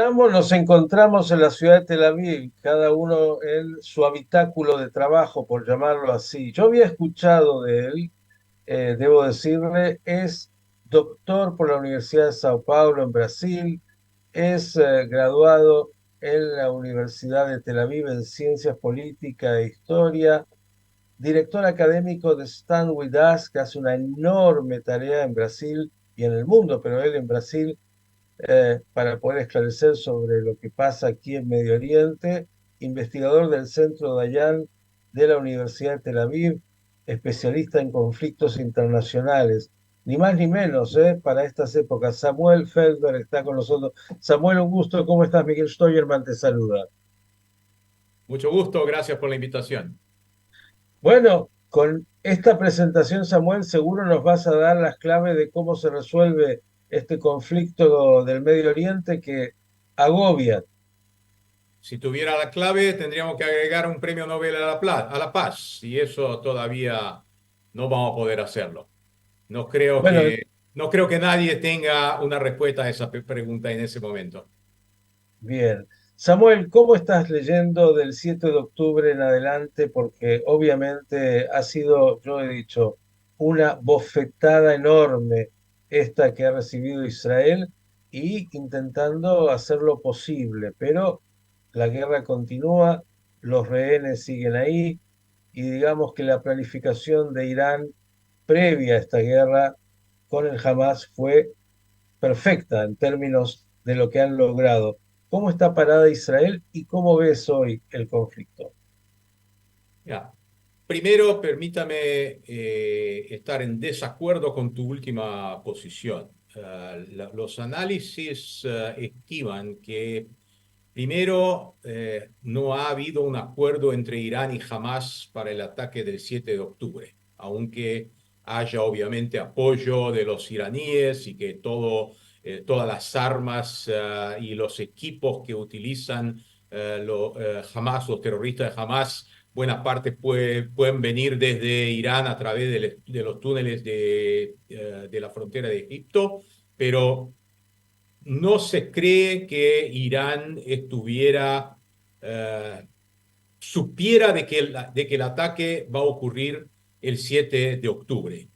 Ambos nos encontramos en la ciudad de Tel Aviv, cada uno en su habitáculo de trabajo, por llamarlo así. Yo había escuchado de él, debo decirle, es doctor por la Universidad de Sao Paulo en Brasil, es graduado en la Universidad de Tel Aviv en Ciencias Políticas e Historia, director académico de Stand With Us, que hace una enorme tarea en Brasil y en el mundo, pero él en Brasil para poder esclarecer sobre lo que pasa aquí en Medio Oriente, investigador del Centro Dayan de la Universidad de Tel Aviv, especialista en conflictos internacionales. Ni más ni menos, para estas épocas. Samuel Feldberg está con nosotros. Samuel, un gusto. ¿Cómo estás? Miguel Steuermann te saluda. Mucho gusto, gracias por la invitación. Bueno, con esta presentación, Samuel, seguro nos vas a dar las claves de cómo se resuelve este conflicto del Medio Oriente que agobia. Si tuviera la clave, tendríamos que agregar un premio Nobel a la paz, y eso todavía no vamos a poder hacerlo. No creo Bueno, que, no creo que nadie tenga una respuesta a esa pregunta en ese momento. bien. Samuel, ¿cómo estás leyendo del 7 de octubre en adelante? Porque obviamente ha sido, yo he dicho, una bofetada enorme esta que ha recibido Israel y intentando hacer lo posible, pero la guerra continúa, los rehenes siguen ahí y digamos que la planificación de Irán previa a esta guerra con el Hamas fue perfecta en términos de lo que han logrado. ¿Cómo está parada Israel y cómo ves hoy el conflicto? Ya. Primero, permítame estar en desacuerdo con tu última posición. Los análisis estiman que primero, no ha habido un acuerdo entre Irán y Hamas para el ataque del 7 de octubre, aunque haya obviamente apoyo de los iraníes y que todas las armas y los equipos que utilizan Hamas, los terroristas de Hamas, buena parte pueden venir desde Irán a través de los túneles de la frontera de Egipto, pero no se cree que Irán eh, supiera de que el ataque va a ocurrir el 7 de octubre.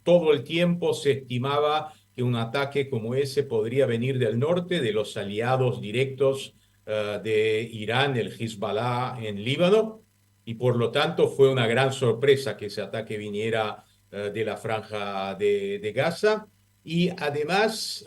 Todo el tiempo se estimaba que un ataque como ese podría venir del norte, de los aliados directos de Irán, el Hezbollah en Líbano, y por lo tanto fue una gran sorpresa que ese ataque viniera de la franja de Gaza. Y además,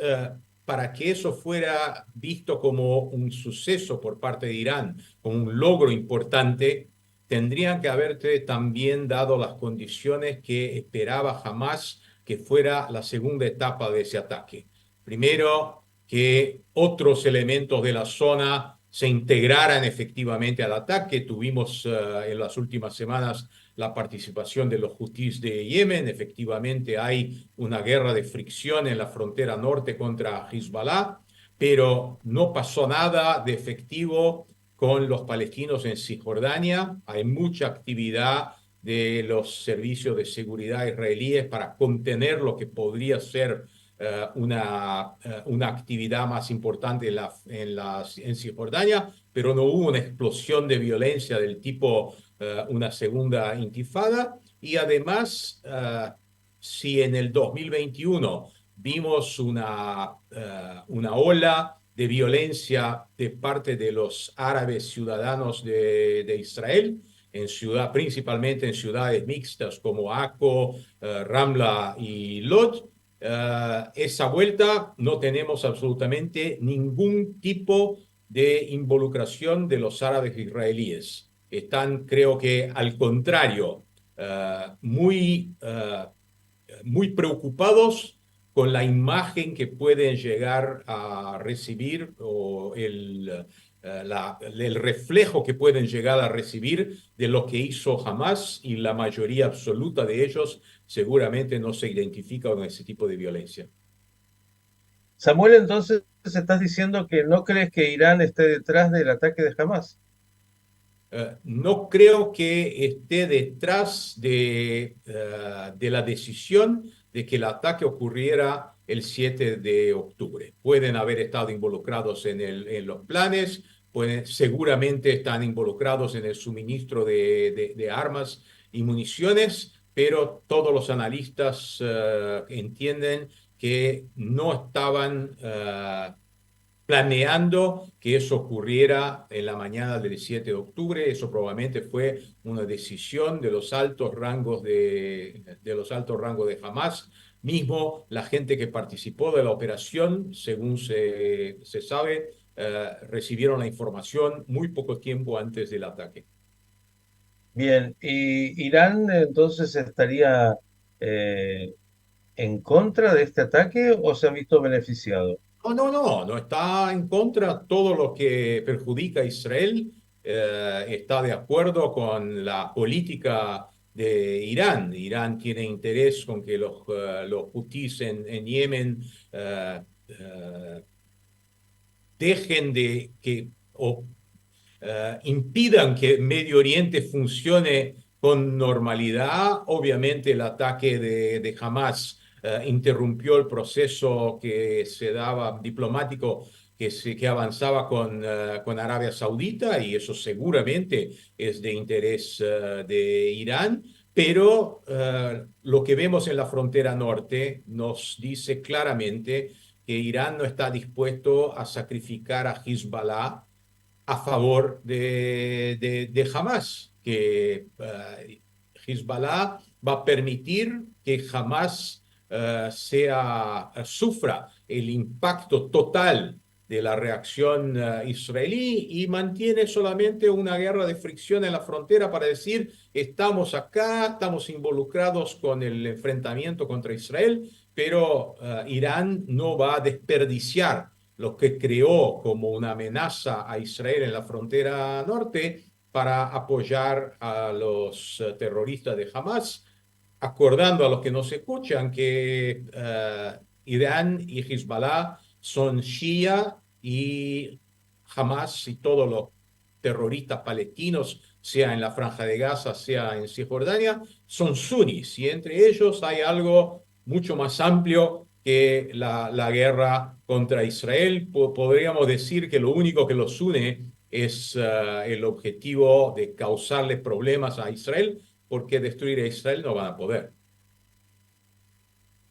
para que eso fuera visto como un suceso por parte de Irán, como un logro importante, tendrían que haberte también dado las condiciones que esperaba jamás que fuera la segunda etapa de ese ataque. Primero, que otros elementos de la zona se integraran efectivamente al ataque. Tuvimos en las últimas semanas la participación de los hutíes de Yemen. Efectivamente hay una guerra de fricción en la frontera norte contra Hezbollah, pero no pasó nada de efectivo con los palestinos en Cisjordania. Hay mucha actividad de los servicios de seguridad israelíes para contener lo que podría ser una actividad más importante en Cisjordania, pero no hubo una explosión de violencia del tipo una segunda intifada. Y además, si en el 2021 vimos una ola de violencia de parte de los árabes ciudadanos de Israel, principalmente en ciudades mixtas como Akko, Ramla y Lod. Esa vuelta no tenemos absolutamente ningún tipo de involucración de los árabes israelíes. Están, creo que al contrario, muy preocupados con la imagen que pueden llegar a recibir o el reflejo que pueden llegar a recibir de lo que hizo Hamas, y la mayoría absoluta de ellos seguramente no se identifica con ese tipo de violencia. Samuel, entonces estás diciendo que no crees que Irán esté detrás del ataque de Hamas. No creo que esté detrás de la decisión de que el ataque ocurriera el 7 de octubre. Pueden haber estado involucrados en los planes, seguramente están involucrados en el suministro de armas y municiones, pero todos los analistas entienden que no estaban planeando que eso ocurriera en la mañana del 7 de octubre. Eso probablemente fue una decisión de los altos rangos de Hamas. Mismo la gente que participó de la operación, según se sabe, recibieron la información muy poco tiempo antes del ataque. Bien, ¿y Irán entonces estaría eh, en contra de este ataque o se ha visto beneficiado? No, no, no, no está en contra. Todo lo que perjudica a Israel está de acuerdo con la política de Irán. Irán tiene interés con que los hutíes en Yemen dejen de que o impidan que Medio Oriente funcione con normalidad. Obviamente el ataque de Hamas interrumpió el proceso que se daba diplomático que avanzaba con Arabia Saudita y eso seguramente es de interés de Irán. Pero lo que vemos en la frontera norte nos dice claramente que Irán no está dispuesto a sacrificar a Hezbollah a favor de Hamas, que Hezbollah va a permitir que Hamas sufra el impacto total de la reacción israelí y mantiene solamente una guerra de fricción en la frontera para decir, estamos acá, estamos involucrados con el enfrentamiento contra Israel, pero Irán no va a desperdiciar lo que creó como una amenaza a Israel en la frontera norte para apoyar a los terroristas de Hamas, acordando a los que nos escuchan que Irán y Hezbollah son Shia y Hamas y todos los terroristas palestinos, sea en la Franja de Gaza, sea en Cisjordania, son sunnis y entre ellos hay algo mucho más amplio que la guerra contra Israel. Podríamos decir que lo único que los une es el objetivo de causarle problemas a Israel, porque destruir a Israel no van a poder.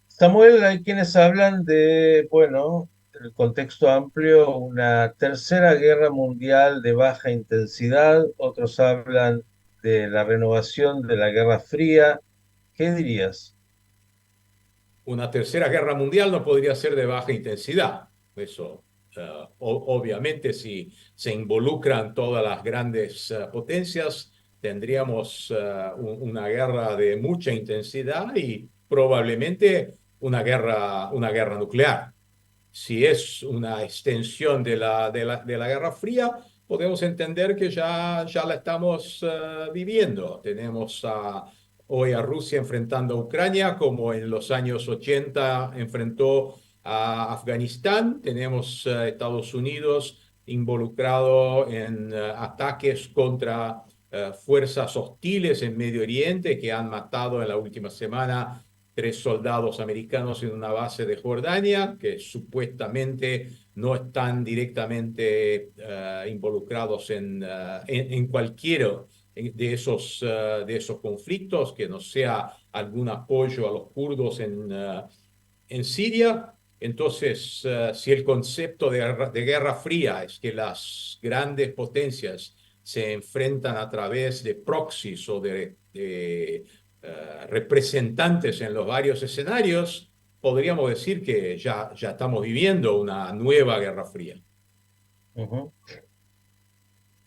Samuel, hay quienes hablan de, bueno, en el contexto amplio, una tercera guerra mundial de baja intensidad, otros hablan de la renovación de la Guerra Fría. ¿Qué dirías? Una tercera guerra mundial no podría ser de baja intensidad. Eso, obviamente, si se involucran todas las grandes potencias, tendríamos una guerra de mucha intensidad y probablemente una guerra nuclear. Si es una extensión de la Guerra Fría, podemos entender que ya la estamos viviendo. Tenemos hoy a Rusia enfrentando a Ucrania, como en los años 80 enfrentó a Afganistán. Tenemos Estados Unidos involucrado en ataques contra fuerzas hostiles en Medio Oriente que han matado en la última semana tres soldados americanos en una base de Jordania que supuestamente no están directamente involucrados en cualquiera de esos conflictos, que no sea algún apoyo a los kurdos en Siria. Entonces, si el concepto de Guerra Fría es que las grandes potencias se enfrentan a través de proxies o de representantes en los varios escenarios, podríamos decir que ya estamos viviendo una nueva Guerra Fría. Ujú.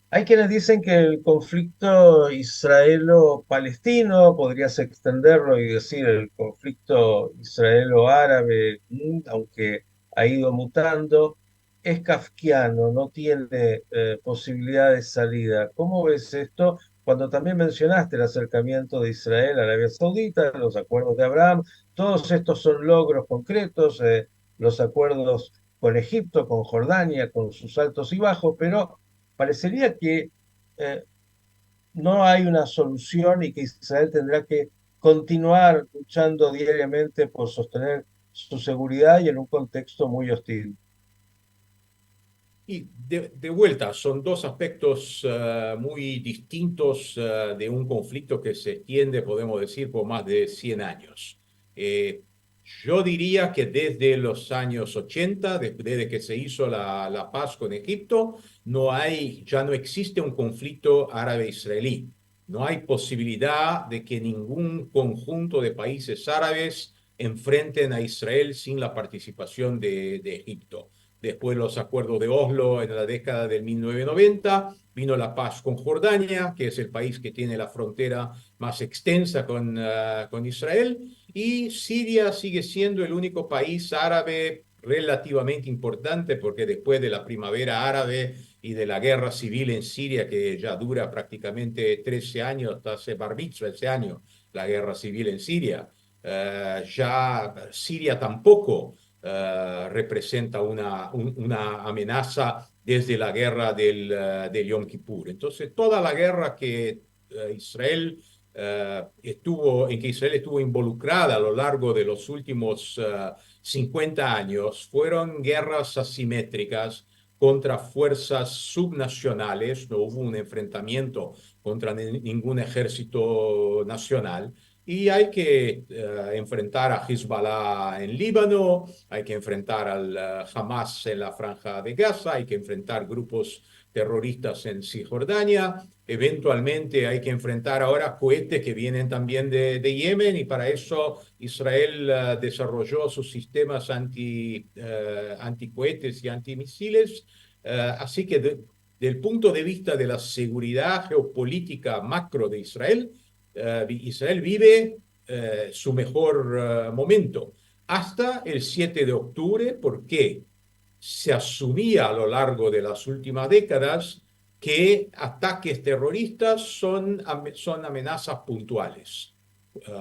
Hay quienes dicen que el conflicto israelo-palestino, podrías extenderlo y decir el conflicto israelo-árabe, aunque ha ido mutando, es kafkiano, no tiene posibilidad de salida. ¿Cómo ves esto? Cuando también mencionaste el acercamiento de Israel a Arabia Saudita, los acuerdos de Abraham, todos estos son logros concretos, los acuerdos con Egipto, con Jordania, con sus altos y bajos, pero parecería que eh, no hay una solución y que Israel tendrá que continuar luchando diariamente por sostener su seguridad y en un contexto muy hostil. Y de vuelta, son dos aspectos muy distintos de un conflicto que se extiende, podemos decir, por más de 100 años. Eh, yo diría que desde los años 80, desde que se hizo la paz con Egipto, ya no existe un conflicto árabe-israelí. No hay posibilidad de que ningún conjunto de países árabes enfrenten a Israel sin la participación de Egipto. Después los acuerdos de Oslo en la década del 1990, vino la paz con Jordania, que es el país que tiene la frontera más extensa con Israel, y Siria sigue siendo el único país árabe relativamente importante, porque después de la primavera árabe y de la guerra civil en Siria, que ya dura prácticamente 13 años, hasta hace bar mitzvah ese año, la guerra civil en Siria, ya Siria tampoco representa una amenaza desde la guerra del Yom Kippur. Entonces, toda la guerra que en que Israel estuvo involucrada a lo largo de los últimos 50 años fueron guerras asimétricas contra fuerzas subnacionales, no hubo un enfrentamiento contra ningún ejército nacional. Y hay que enfrentar a Hezbollah en Líbano, hay que enfrentar al Hamas en la Franja de Gaza, hay que enfrentar grupos terroristas en Cisjordania, eventualmente hay que enfrentar ahora cohetes que vienen también de Yemen y para eso Israel desarrolló sus sistemas anticohetes y antimisiles. Así que del punto de vista de la seguridad geopolítica macro de Israel, Israel vive su mejor momento hasta el 7 de octubre, porque se asumía a lo largo de las últimas décadas que ataques terroristas son amenazas puntuales.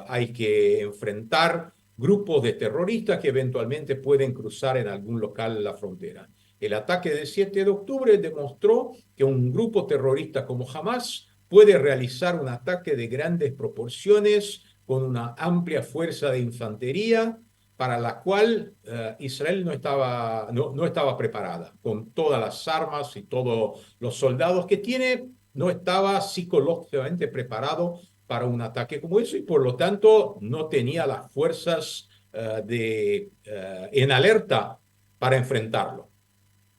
Hay que enfrentar grupos de terroristas que eventualmente pueden cruzar en algún local la frontera. El ataque del 7 de octubre demostró que un grupo terrorista como Hamas puede realizar un ataque de grandes proporciones con una amplia fuerza de infantería para la cual Israel no estaba preparada, con todas las armas y todos los soldados que tiene, no estaba psicológicamente preparado para un ataque como eso y por lo tanto no tenía las fuerzas en alerta para enfrentarlo.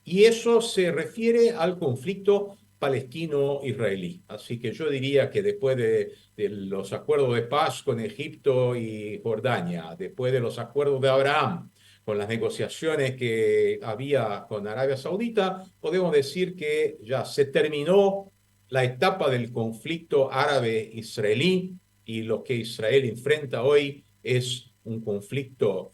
Y eso se refiere al conflicto palestino-israelí. Así que yo diría que después de los acuerdos de paz con Egipto y Jordania, después de los acuerdos de Abraham, con las negociaciones que había con Arabia Saudita, podemos decir que ya se terminó la etapa del conflicto árabe-israelí y lo que Israel enfrenta hoy es un conflicto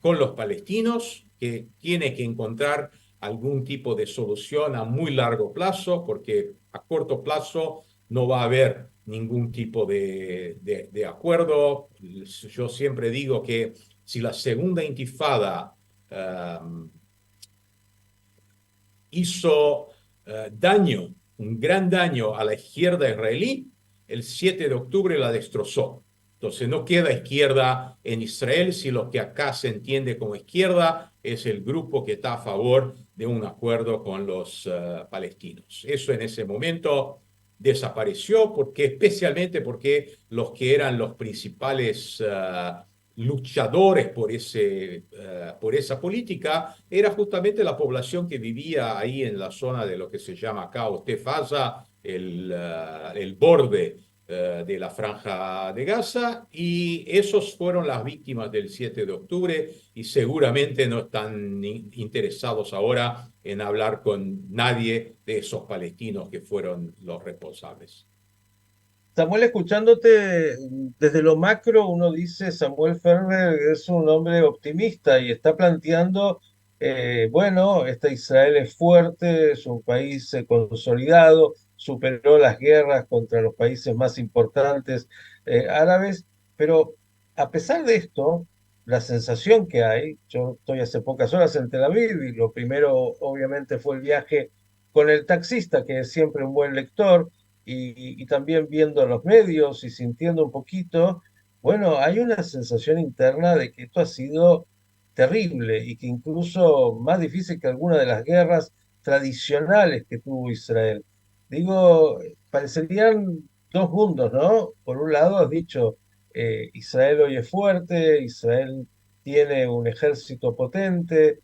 con los palestinos que tiene que encontrar algún tipo de solución a muy largo plazo, porque a corto plazo no va a haber ningún tipo de acuerdo. Yo siempre digo que si la segunda intifada hizo un gran daño a la izquierda israelí, el 7 de octubre la destrozó. Entonces no queda izquierda en Israel si lo que acá se entiende como izquierda es el grupo que está a favor de un acuerdo con los palestinos. Eso en ese momento desapareció especialmente porque los que eran los principales luchadores por esa política era justamente la población que vivía ahí en la zona de lo que se llama acá Otefaza, el borde de la Franja de Gaza, y esos fueron las víctimas del 7 de octubre y seguramente no están interesados ahora en hablar con nadie de esos palestinos que fueron los responsables. Samuel, escuchándote desde lo macro, uno dice, Samuel Ferber es un hombre optimista y está planteando, bueno, esta Israel es fuerte, es un país consolidado, superó las guerras contra los países más importantes árabes, pero a pesar de esto, la sensación que hay, yo estoy hace pocas horas en Tel Aviv y lo primero obviamente fue el viaje con el taxista, que es siempre un buen lector y también viendo los medios y sintiendo un poquito, bueno, hay una sensación interna de que esto ha sido terrible y que incluso más difícil que alguna de las guerras tradicionales que tuvo Israel. Digo, parecerían dos mundos, ¿no? Por un lado, has dicho, Israel hoy es fuerte, Israel tiene un ejército potente,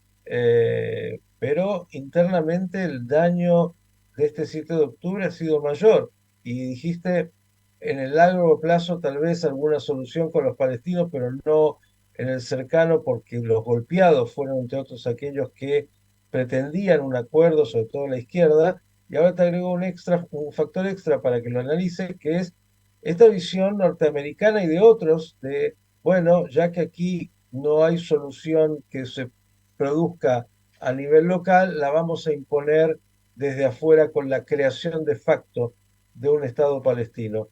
pero internamente el daño de este 7 de octubre ha sido mayor. Y dijiste, en el largo plazo tal vez alguna solución con los palestinos, pero no en el cercano, porque los golpeados fueron entre otros aquellos que pretendían un acuerdo, sobre todo la izquierda, y ahora te agrego un factor extra para que lo analice, que es esta visión norteamericana y de otros de, bueno, ya que aquí no hay solución que se produzca a nivel local, la vamos a imponer desde afuera con la creación de facto de un Estado palestino.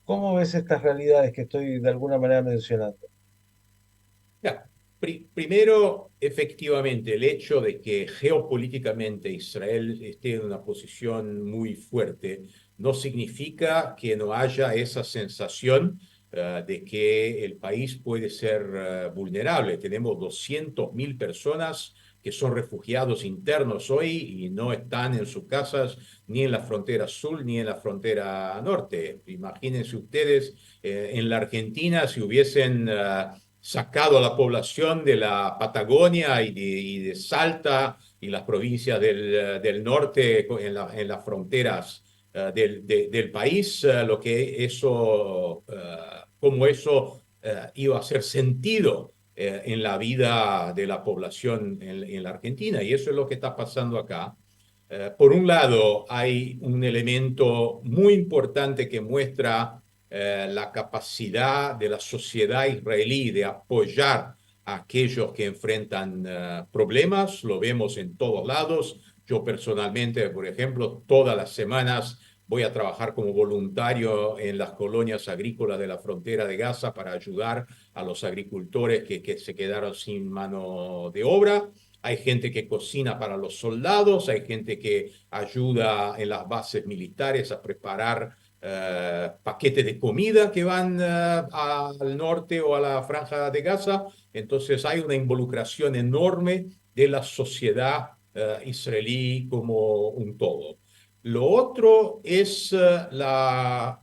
¿Cómo ves estas realidades que estoy de alguna manera mencionando? Ya, primero, efectivamente, el hecho de que geopolíticamente Israel esté en una posición muy fuerte no significa que no haya esa sensación de que el país puede ser vulnerable. Tenemos 200.000 personas que son refugiados internos hoy y no están en sus casas ni en la frontera sur ni en la frontera norte. Imagínense ustedes en la Argentina si hubiesen sacado a la población de la Patagonia y de Salta y las provincias del norte en las fronteras del país, lo que eso, cómo eso iba a hacer sentido en la vida de la población en la Argentina. Y eso es lo que está pasando acá. Por un lado, hay un elemento muy importante que muestra la capacidad de la sociedad israelí de apoyar a aquellos que enfrentan problemas. Lo vemos en todos lados. Yo personalmente, por ejemplo, todas las semanas voy a trabajar como voluntario en las colonias agrícolas de la frontera de Gaza para ayudar a los agricultores que se quedaron sin mano de obra. Hay gente que cocina para los soldados, hay gente que ayuda en las bases militares a preparar paquetes de comida que van al norte o a la franja de Gaza. Entonces hay una involucración enorme de la sociedad israelí como un todo. Lo otro es la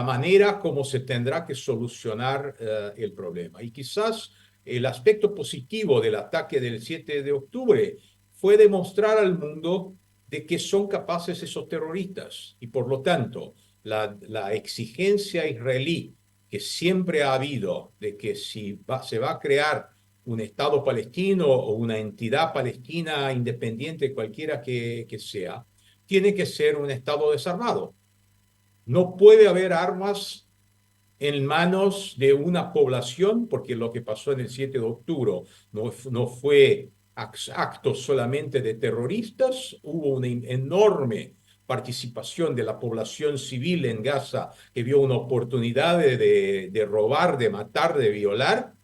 manera como se tendrá que solucionar el problema. Y quizás el aspecto positivo del ataque del 7 de octubre fue demostrar al mundo de que son capaces esos terroristas y por lo tanto la exigencia israelí que siempre ha habido de que si se va a crear un Estado palestino o una entidad palestina independiente, cualquiera que sea, tiene que ser un Estado desarmado. No puede haber armas en manos de una población, porque lo que pasó en el 7 de octubre no fue actos solamente de terroristas, hubo una enorme participación de la población civil en Gaza que vio una oportunidad de robar, de matar, de violar,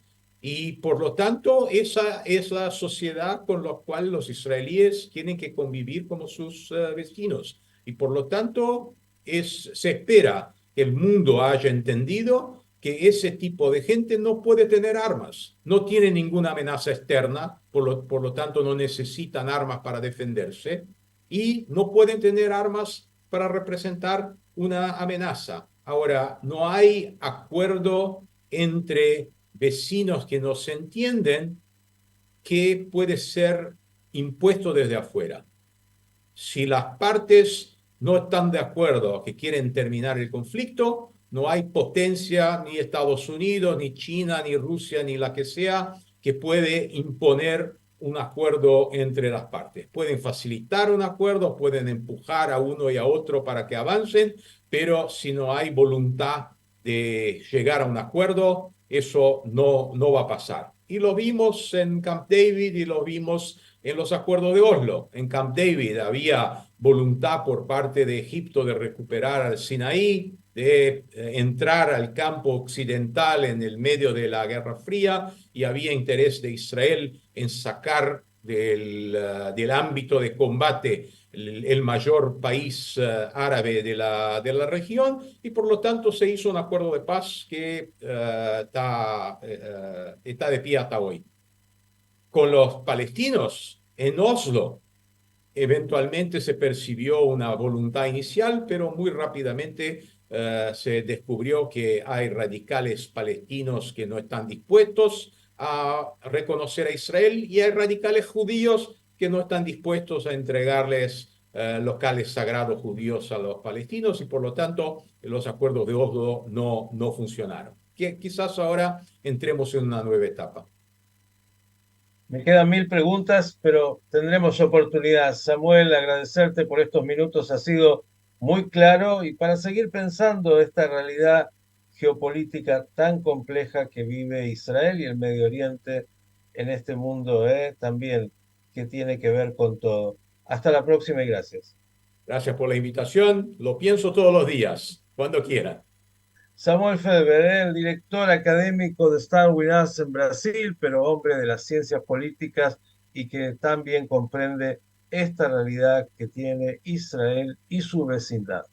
y por lo tanto esa es la sociedad con la cual los israelíes tienen que convivir como sus vecinos. Y por lo tanto se espera que el mundo haya entendido que ese tipo de gente no puede tener armas, no tiene ninguna amenaza externa, por lo tanto no necesitan armas para defenderse y no pueden tener armas para representar una amenaza. Ahora, no hay acuerdo entre vecinos que no se entienden que puede ser impuesto desde afuera. Si las partes no están de acuerdo, que quieren terminar el conflicto, no hay potencia, ni Estados Unidos, ni China, ni Rusia, ni la que sea, que puede imponer un acuerdo entre las partes. Pueden facilitar un acuerdo, pueden empujar a uno y a otro para que avancen, pero si no hay voluntad de llegar a un acuerdo, eso no va a pasar. Y lo vimos en Camp David y lo vimos en los acuerdos de Oslo. En Camp David había voluntad por parte de Egipto de recuperar al Sinaí, de entrar al campo occidental en el medio de la Guerra Fría y había interés de Israel en sacar del ámbito de combate el mayor país árabe de la región y por lo tanto se hizo un acuerdo de paz que está de pie hasta hoy. Con los palestinos en Oslo, eventualmente se percibió una voluntad inicial, pero muy rápidamente se descubrió que hay radicales palestinos que no están dispuestos a reconocer a Israel y hay radicales judíos que no están dispuestos a entregarles locales sagrados judíos a los palestinos y por lo tanto los acuerdos de Oslo no funcionaron. Que quizás ahora entremos en una nueva etapa. Me quedan mil preguntas, pero tendremos oportunidad. Samuel, agradecerte por estos minutos. Ha sido muy claro y para seguir pensando esta realidad geopolítica tan compleja que vive Israel y el Medio Oriente en este mundo, también que tiene que ver con todo. Hasta la próxima y gracias. Gracias por la invitación. Lo pienso todos los días, cuando quieran. Samuel Feber, el director académico de Star Us en Brasil, pero hombre de las ciencias políticas y que también comprende esta realidad que tiene Israel y su vecindad.